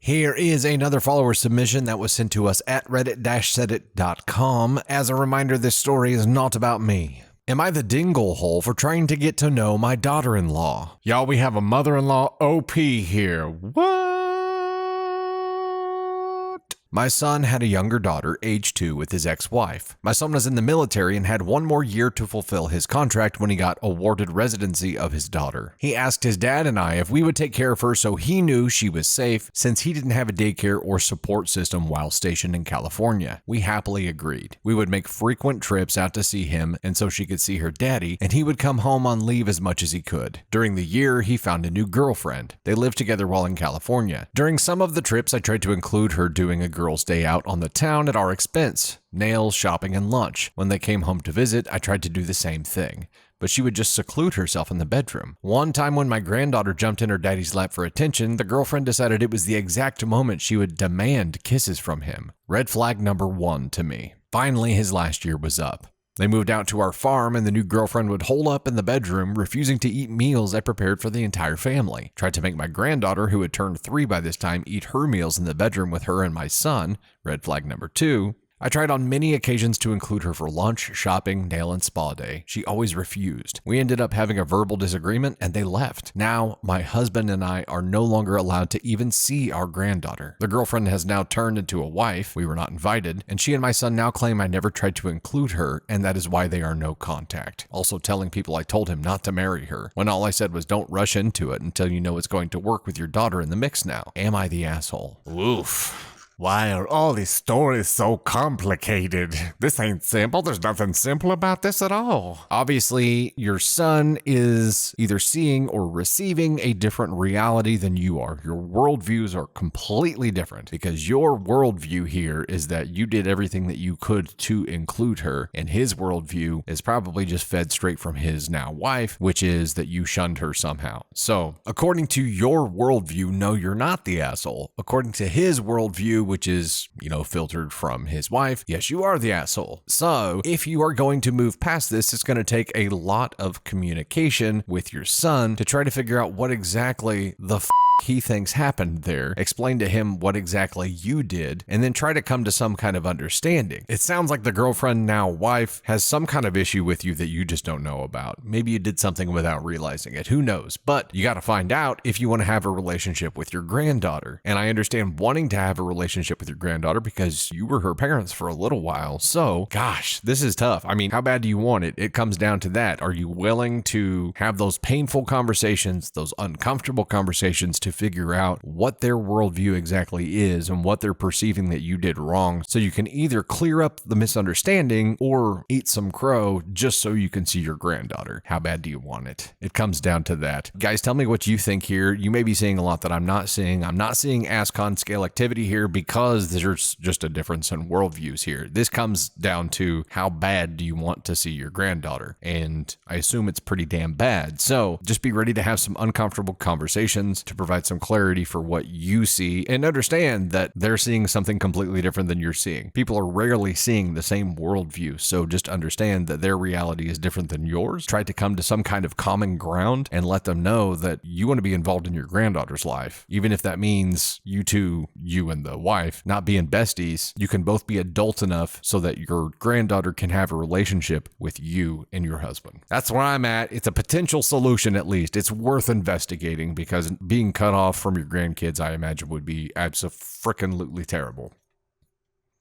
Here is another follower submission that was sent to us at reddit-sedit.com. As a reminder, this story is not about me. Am I the dingle hole for trying to get to know my daughter-in-law? Y'all, we have a mother-in-law OP here. What? My son had a younger daughter, age 2, with his ex-wife. My son was in the military and had one more year to fulfill his contract when he got awarded residency of his daughter. He asked his dad and I if we would take care of her so he knew she was safe since he didn't have a daycare or support system while stationed in California. We happily agreed. We would make frequent trips out to see him and so she could see her daddy, and he would come home on leave as much as he could. During the year, he found a new girlfriend. They lived together while in California. During some of the trips, I tried to include her doing a girls' day out on the town at our expense. Nails, shopping, and lunch. When they came home to visit, I tried to do the same thing. But she would just seclude herself in the bedroom. One time when my granddaughter jumped in her daddy's lap for attention, the girlfriend decided it was the exact moment she would demand kisses from him. Red flag number 1 to me. Finally, his last year was up. They moved out to our farm and the new girlfriend would hole up in the bedroom, refusing to eat meals I prepared for the entire family. Tried to make my granddaughter, who had turned 3 by this time, eat her meals in the bedroom with her and my son. Red flag number 2. I tried on many occasions to include her for lunch, shopping, nail, and spa day. She always refused. We ended up having a verbal disagreement and they left. Now, my husband and I are no longer allowed to even see our granddaughter. The girlfriend has now turned into a wife. We were not invited. And she and my son now claim I never tried to include her, and that is why they are no contact. Also telling people I told him not to marry her, when all I said was don't rush into it until you know it's going to work with your daughter in the mix now. Am I the asshole? Oof. Why are all these stories so complicated? This ain't simple. There's nothing simple about this at all. Obviously, your son is either seeing or receiving a different reality than you are. Your worldviews are completely different because your worldview here is that you did everything that you could to include her, and his worldview is probably just fed straight from his now wife, which is that you shunned her somehow. So, according to your worldview, no, you're not the asshole. According to his worldview, which is, filtered from his wife, yes, you are the asshole. So if you are going to move past this, it's going to take a lot of communication with your son to try to figure out what exactly the he thinks happened there, explain to him what exactly you did, and then try to come to some kind of understanding. It sounds like the girlfriend, now wife, has some kind of issue with you that you just don't know about. Maybe you did something without realizing it. Who knows? But you got to find out if you want to have a relationship with your granddaughter. And I understand wanting to have a relationship with your granddaughter because you were her parents for a little while. So, gosh, this is tough. I mean, how bad do you want it? It comes down to that. Are you willing to have those painful conversations, those uncomfortable conversations to figure out what their worldview exactly is and what they're perceiving that you did wrong, so you can either clear up the misunderstanding or eat some crow just so you can see your granddaughter? How bad do you want it? It comes down to that. Guys, tell me what you think here. You may be seeing a lot that I'm not seeing. I'm not seeing ascon scale activity here because there's just a difference in worldviews here. This comes down to how bad do you want to see your granddaughter? And I assume it's pretty damn bad. So just be ready to have some uncomfortable conversations to provide some clarity for what you see, and understand that they're seeing something completely different than you're seeing. People are rarely seeing the same worldview, so just understand that their reality is different than yours. Try to come to some kind of common ground and let them know that you want to be involved in your granddaughter's life. Even if that means you two, you and the wife, not being besties, you can both be adult enough so that your granddaughter can have a relationship with you and your husband. That's where I'm at. It's a potential solution, at least. It's worth investigating because being cut off from your grandkids, I imagine, would be absolutely terrible.